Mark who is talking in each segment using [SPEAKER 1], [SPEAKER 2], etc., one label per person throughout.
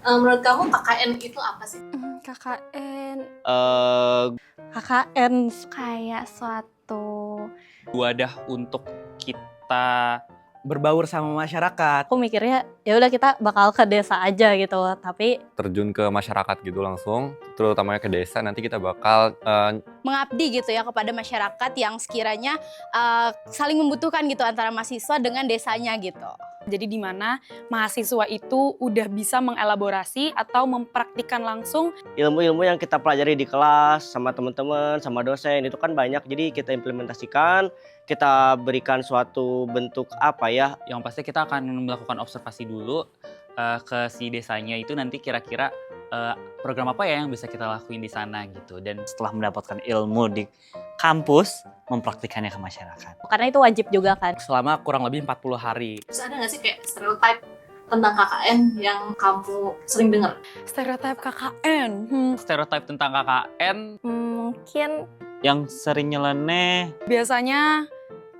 [SPEAKER 1] Menurut kamu KKN itu apa sih?
[SPEAKER 2] KKN
[SPEAKER 3] Eh,
[SPEAKER 2] KKN kayak suatu,
[SPEAKER 4] Wadah untuk kita berbaur sama masyarakat.
[SPEAKER 2] aku mikirnya ya udah kita bakal ke desa aja gitu, tapi
[SPEAKER 5] terjun ke masyarakat gitu langsung, terutamanya ke desa. Nanti kita bakal
[SPEAKER 6] mengabdi gitu ya kepada masyarakat yang sekiranya saling membutuhkan gitu antara mahasiswa dengan desanya gitu.
[SPEAKER 7] Jadi di mana mahasiswa itu udah bisa mengelaborasi atau mempraktikkan langsung
[SPEAKER 3] ilmu-ilmu yang kita pelajari di kelas sama teman-teman, sama dosen itu kan banyak. Jadi kita implementasikan, kita berikan suatu bentuk apa ya?
[SPEAKER 4] Yang pasti kita akan melakukan observasi dulu ke si desanya itu nanti kira-kira program apa ya yang bisa kita lakuin di sana gitu. Dan
[SPEAKER 8] Setelah mendapatkan ilmu di kampus, mempraktikannya ke masyarakat.
[SPEAKER 2] karena itu wajib juga kan.
[SPEAKER 4] selama kurang lebih 40 hari.
[SPEAKER 1] Terus ada nggak sih kayak stereotype tentang KKN yang kamu sering dengar?
[SPEAKER 7] stereotip KKN.
[SPEAKER 4] Stereotip tentang KKN
[SPEAKER 2] Mungkin
[SPEAKER 8] Yang sering nyeleneh,
[SPEAKER 7] Biasanya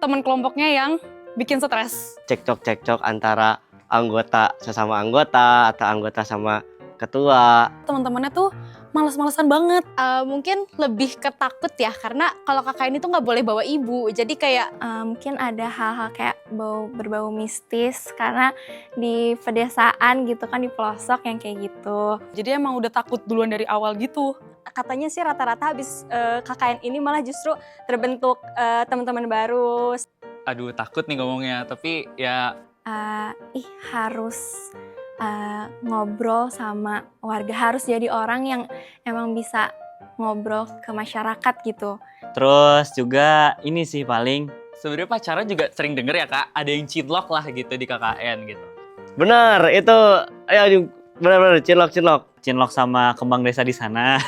[SPEAKER 7] teman kelompoknya yang bikin stres.
[SPEAKER 3] Cekcok-cekcok antara anggota sesama anggota atau anggota sama ketua.
[SPEAKER 7] Teman-temannya tuh males-malesan banget.
[SPEAKER 6] Mungkin lebih ketakut ya karena kalau KKN itu nggak boleh bawa ibu. Jadi kayak
[SPEAKER 2] mungkin ada hal-hal kayak berbau mistis karena di pedesaan gitu kan, di pelosok yang kayak gitu.
[SPEAKER 7] Jadi emang udah takut duluan dari awal gitu.
[SPEAKER 9] Katanya sih rata-rata habis KKN ini malah justru terbentuk teman-teman baru.
[SPEAKER 4] aduh takut nih ngomongnya, tapi ya
[SPEAKER 2] Harus ngobrol sama warga, harus jadi orang yang emang bisa ngobrol ke masyarakat gitu.
[SPEAKER 8] terus juga ini sih paling
[SPEAKER 4] sebenarnya pacaran juga sering denger ya Kak, ada yang cinlok lah gitu di KKN gitu.
[SPEAKER 3] Benar, itu benar-benar cinlok.
[SPEAKER 8] cinlok sama kembang desa di sana.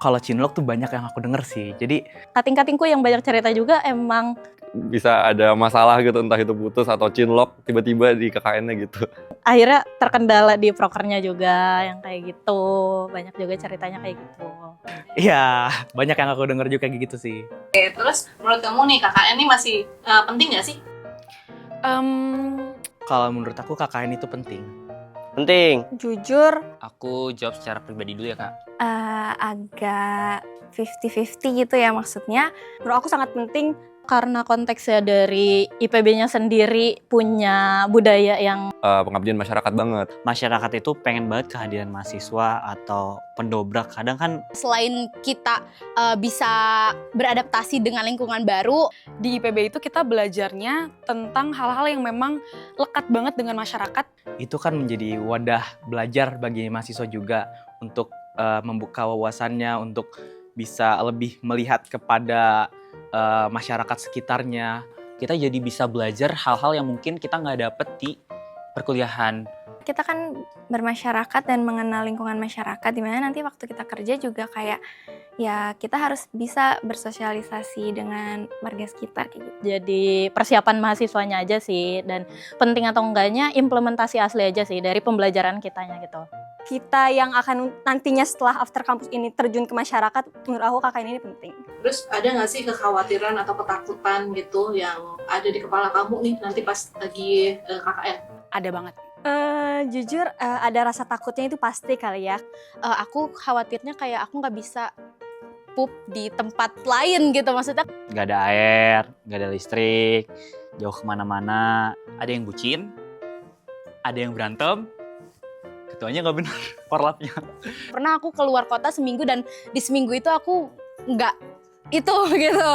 [SPEAKER 4] Kalau cinlok tuh banyak yang aku denger sih, jadi
[SPEAKER 2] Kating-katingku yang banyak cerita juga emang
[SPEAKER 5] bisa ada masalah gitu, entah itu putus atau cinlok tiba-tiba di KKN-nya gitu.
[SPEAKER 2] akhirnya terkendala di prokernya juga yang kayak gitu. Banyak juga ceritanya kayak gitu.
[SPEAKER 4] iya banyak yang aku denger juga kayak gitu sih.
[SPEAKER 1] Oke, terus menurut kamu nih KKN ini masih penting nggak sih?
[SPEAKER 4] Kalau menurut aku KKN itu penting.
[SPEAKER 3] Penting.
[SPEAKER 9] Jujur
[SPEAKER 4] Aku jawab secara pribadi dulu ya Kak.
[SPEAKER 2] Agak 50-50 gitu ya maksudnya.
[SPEAKER 9] menurut aku sangat penting.
[SPEAKER 2] Karena konteksnya dari IPB-nya sendiri punya budaya yang
[SPEAKER 5] Pengabdian masyarakat banget.
[SPEAKER 8] Masyarakat itu pengen banget kehadiran mahasiswa atau pendobrak. Kadang kan
[SPEAKER 6] selain kita bisa beradaptasi dengan lingkungan baru,
[SPEAKER 7] Di IPB itu kita belajarnya tentang hal-hal yang memang lekat banget dengan masyarakat.
[SPEAKER 4] Itu kan menjadi wadah belajar bagi mahasiswa juga untuk membuka wawasannya, untuk bisa lebih melihat kepada masyarakat sekitarnya. Kita jadi bisa belajar hal-hal yang mungkin kita nggak dapet di perkuliahan.
[SPEAKER 2] kita kan bermasyarakat dan mengenal lingkungan masyarakat, dimana nanti waktu kita kerja juga kayak ya kita harus bisa bersosialisasi dengan warga sekitar kayak gitu. Jadi persiapan mahasiswanya aja sih, dan penting atau enggaknya implementasi asli aja sih dari pembelajaran kitanya gitu.
[SPEAKER 9] Kita yang akan nantinya setelah after kampus ini terjun ke masyarakat, menurut aku KKN ini penting.
[SPEAKER 1] Terus ada nggak sih kekhawatiran atau ketakutan gitu yang ada di kepala kamu nih nanti pas lagi KKN?
[SPEAKER 7] Ada banget.
[SPEAKER 9] Jujur ada rasa takutnya itu pasti kali ya.
[SPEAKER 6] aku khawatirnya kayak aku nggak bisa pup di tempat lain gitu, maksudnya
[SPEAKER 8] nggak ada air, nggak ada listrik, jauh kemana-mana.
[SPEAKER 4] Ada yang bucin, ada yang berantem, ketuanya nggak benar korlapnya.
[SPEAKER 6] pernah aku keluar kota seminggu dan di seminggu itu aku nggak itu gitu.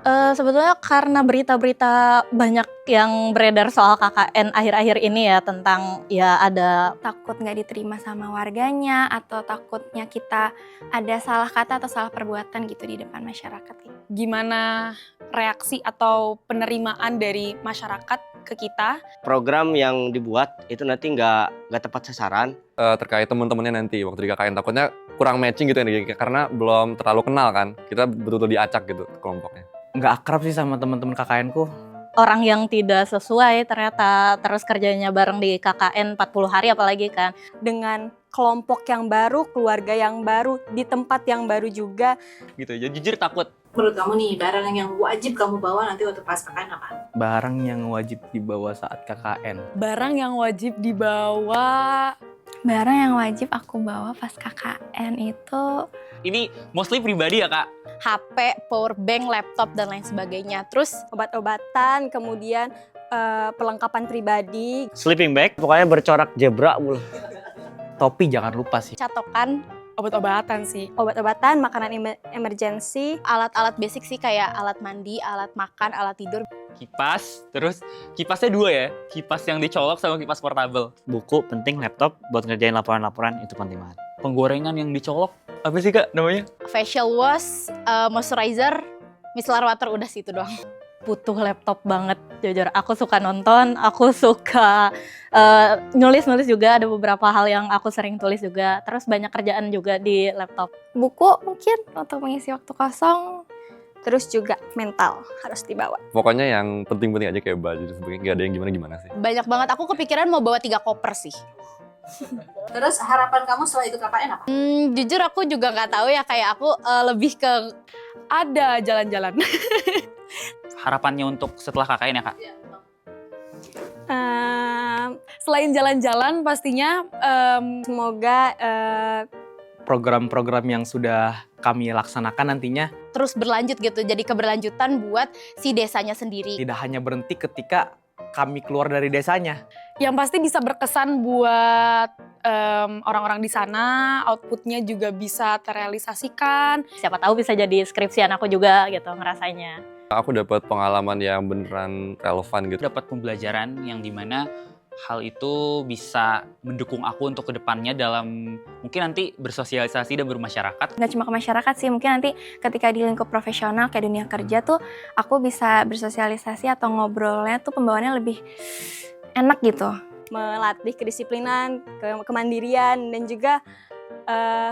[SPEAKER 2] Sebetulnya karena berita-berita banyak yang beredar soal KKN akhir-akhir ini ya, tentang ya ada takut nggak diterima sama warganya atau takutnya kita ada salah kata atau salah perbuatan gitu di depan masyarakat.
[SPEAKER 7] Gimana reaksi atau penerimaan dari masyarakat ke kita?
[SPEAKER 3] Program yang dibuat itu nanti nggak tepat sasaran.
[SPEAKER 5] Terkait teman-temannya nanti waktu di KKN, takutnya kurang matching gitu ya, karena belum terlalu kenal kan. Kita betul-betul diacak gitu kelompoknya.
[SPEAKER 4] Nggak akrab sih sama teman-teman KKN-ku.
[SPEAKER 2] Orang yang tidak sesuai ternyata, terus kerjanya bareng di KKN 40 hari apalagi kan.
[SPEAKER 9] Dengan kelompok yang baru, keluarga yang baru, di tempat yang baru juga.
[SPEAKER 4] Gitu, jadi jujur takut.
[SPEAKER 1] Menurut kamu nih barang yang wajib kamu bawa nanti waktu pas KKN apa?
[SPEAKER 4] Barang yang wajib dibawa saat KKN.
[SPEAKER 7] Barang yang wajib dibawa
[SPEAKER 2] Barang yang wajib aku bawa pas KKN itu
[SPEAKER 10] Ini mostly pribadi ya kak?
[SPEAKER 6] HP, power bank, laptop dan lain sebagainya. Terus
[SPEAKER 9] Obat-obatan, kemudian perlengkapan pribadi,
[SPEAKER 3] Sleeping bag, pokoknya bercorak zebra mulu.
[SPEAKER 4] Topi jangan lupa sih.
[SPEAKER 6] catokan,
[SPEAKER 7] Obat-obatan sih.
[SPEAKER 9] obat-obatan, makanan emergency,
[SPEAKER 6] alat-alat basic sih kayak alat mandi, alat makan, alat tidur.
[SPEAKER 10] Kipas, terus kipasnya 2 ya? Kipas yang dicolok sama kipas portable.
[SPEAKER 8] Buku penting, laptop buat ngerjain laporan-laporan itu penting banget.
[SPEAKER 10] Penggorengan yang dicolok, apa sih kak namanya?
[SPEAKER 6] Facial wash, moisturizer, micellar water, udah sih itu doang. Butuh laptop banget, jujur. Aku suka nonton, aku suka nulis-nulis juga. Ada beberapa hal yang aku sering tulis juga. Terus banyak kerjaan juga di laptop.
[SPEAKER 2] buku mungkin untuk mengisi waktu kosong.
[SPEAKER 9] terus juga mental harus dibawa.
[SPEAKER 5] Pokoknya yang penting-penting aja kayak baju dan sebagainya, nggak ada yang gimana-gimana sih.
[SPEAKER 6] Banyak banget. Aku kepikiran mau bawa 3 koper sih.
[SPEAKER 1] Terus harapan kamu setelah ikut KKN apa?
[SPEAKER 6] Jujur aku juga nggak tahu ya. Kayak aku lebih ke
[SPEAKER 7] Ada jalan-jalan.
[SPEAKER 10] Harapannya untuk setelah KKN ya kak?
[SPEAKER 7] Selain jalan-jalan pastinya
[SPEAKER 9] Semoga
[SPEAKER 4] Program-program yang sudah kami laksanakan nantinya
[SPEAKER 6] terus berlanjut gitu. Jadi keberlanjutan buat si desanya sendiri.
[SPEAKER 4] tidak hanya berhenti ketika kami keluar dari desanya.
[SPEAKER 7] yang pasti bisa berkesan buat orang-orang di sana, outputnya juga bisa terrealisasikan.
[SPEAKER 6] Siapa tahu bisa jadi skripsian aku juga gitu ngerasanya.
[SPEAKER 5] Aku dapat pengalaman yang beneran relevan gitu.
[SPEAKER 10] Dapat pembelajaran yang dimana hal itu bisa mendukung aku untuk kedepannya dalam mungkin nanti bersosialisasi dan bermasyarakat.
[SPEAKER 2] Nggak cuma ke masyarakat sih, mungkin nanti ketika di lingkup profesional kayak dunia kerja tuh aku bisa bersosialisasi atau ngobrolnya tuh pembawaannya lebih enak gitu.
[SPEAKER 9] melatih kedisiplinan, kemandirian, dan juga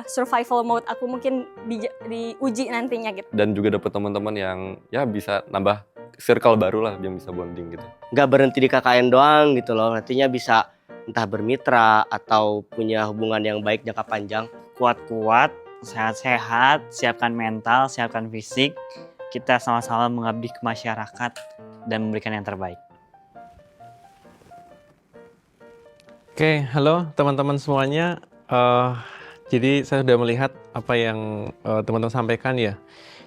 [SPEAKER 9] survival mode aku mungkin diuji nantinya gitu.
[SPEAKER 5] Dan juga dapat teman-teman yang ya bisa nambah circle baru lah, yang bisa bonding gitu.
[SPEAKER 3] Nggak berhenti di KKN doang gitu loh, nantinya bisa entah bermitra atau punya hubungan yang baik jangka panjang.
[SPEAKER 8] Kuat-kuat, sehat-sehat, siapkan mental, siapkan fisik. Kita sama-sama mengabdi ke masyarakat dan memberikan yang terbaik.
[SPEAKER 11] Oke, halo teman-teman semuanya. Jadi saya sudah melihat apa yang teman-teman sampaikan ya.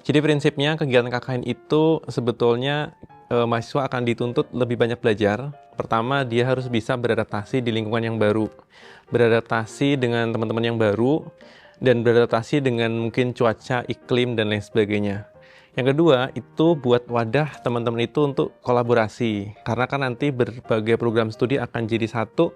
[SPEAKER 11] Jadi prinsipnya kegiatan KKN itu sebetulnya mahasiswa akan dituntut lebih banyak belajar. Pertama, dia harus bisa beradaptasi di lingkungan yang baru. Beradaptasi dengan teman-teman yang baru, dan beradaptasi dengan mungkin cuaca, iklim, dan lain sebagainya. Yang kedua, itu buat wadah teman-teman itu untuk kolaborasi. Karena kan nanti berbagai program studi akan jadi satu.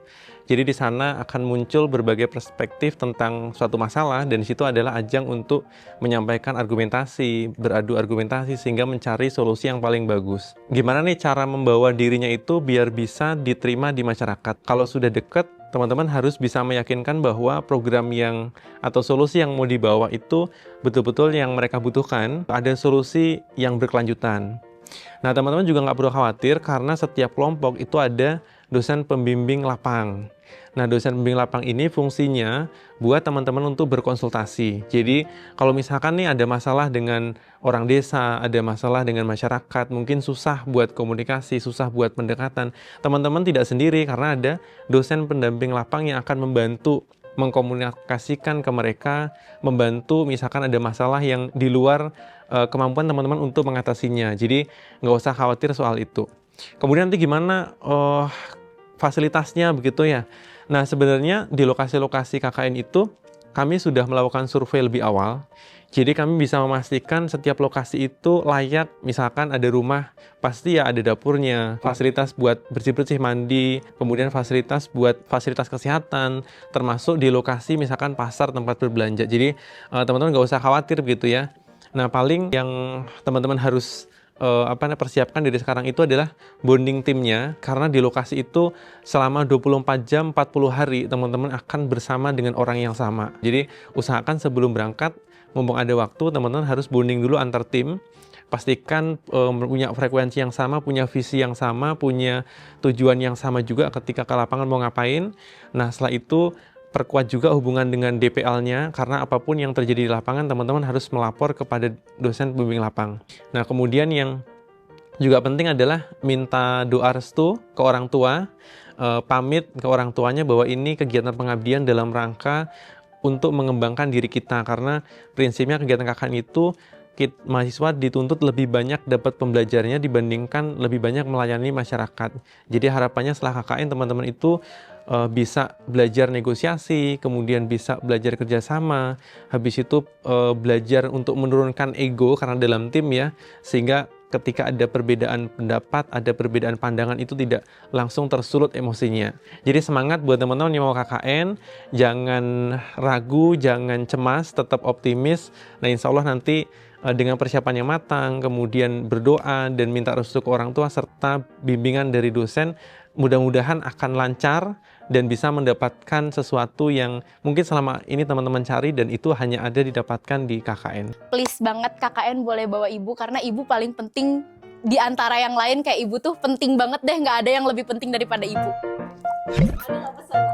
[SPEAKER 11] Jadi di sana akan muncul berbagai perspektif tentang suatu masalah, dan di situ adalah ajang untuk menyampaikan argumentasi, beradu argumentasi sehingga mencari solusi yang paling bagus. Gimana nih cara membawa dirinya itu biar bisa diterima di masyarakat? Kalau sudah dekat, teman-teman harus bisa meyakinkan bahwa program yang atau solusi yang mau dibawa itu betul-betul yang mereka butuhkan, ada solusi yang berkelanjutan. Nah, teman-teman juga nggak perlu khawatir karena setiap kelompok itu ada dosen pembimbing lapang. Nah, dosen pembimbing lapang ini fungsinya buat teman-teman untuk berkonsultasi. Jadi, kalau misalkan nih ada masalah dengan orang desa, ada masalah dengan masyarakat, mungkin susah buat komunikasi, susah buat pendekatan, teman-teman tidak sendiri karena ada dosen pendamping lapang yang akan membantu mengkomunikasikan ke mereka, membantu misalkan ada masalah yang di luar kemampuan teman-teman untuk mengatasinya. Jadi, nggak usah khawatir soal itu. Kemudian nanti gimana fasilitasnya begitu ya. Nah, sebenarnya di lokasi-lokasi KKN itu kami sudah melakukan survei lebih awal. Jadi kami bisa memastikan setiap lokasi itu layak, misalkan ada rumah, pasti ya ada dapurnya, fasilitas buat bersih-bersih mandi, kemudian fasilitas buat fasilitas kesehatan, termasuk di lokasi misalkan pasar tempat berbelanja. Jadi teman-teman nggak usah khawatir begitu ya. Nah, paling yang teman-teman harus persiapkan dari sekarang itu adalah bonding timnya, karena di lokasi itu selama 24 jam 40 hari teman-teman akan bersama dengan orang yang sama. Jadi usahakan sebelum berangkat, mumpung ada waktu, teman-teman harus bonding dulu antar tim. Pastikan punya frekuensi yang sama, punya visi yang sama, punya tujuan yang sama juga ketika ke lapangan mau ngapain. Nah, setelah itu perkuat juga hubungan dengan DPL-nya, karena apapun yang terjadi di lapangan, teman-teman harus melapor kepada dosen pembimbing lapang. Nah, kemudian yang juga penting adalah minta doa restu ke orang tua. pamit ke orang tuanya bahwa ini kegiatan pengabdian dalam rangka untuk mengembangkan diri kita, karena prinsipnya kegiatan KKN itu mahasiswa dituntut lebih banyak dapat pembelajarannya dibandingkan lebih banyak melayani masyarakat. Jadi harapannya setelah KKN teman-teman itu bisa belajar negosiasi, kemudian bisa belajar kerjasama, habis itu belajar untuk menurunkan ego karena dalam tim ya, sehingga ketika ada perbedaan pendapat, ada perbedaan pandangan itu tidak langsung tersulut emosinya. Jadi semangat buat teman-teman yang mau KKN, jangan ragu, jangan cemas, tetap optimis. Nah insya Allah nanti dengan persiapan yang matang, kemudian berdoa dan minta restu ke orang tua serta bimbingan dari dosen, mudah-mudahan akan lancar dan bisa mendapatkan sesuatu yang mungkin selama ini teman-teman cari dan itu hanya ada didapatkan di KKN.
[SPEAKER 6] Please banget KKN boleh bawa ibu, karena ibu paling penting di antara yang lain. Kayak ibu tuh penting banget deh, nggak ada yang lebih penting daripada ibu. Ada nggak pesan?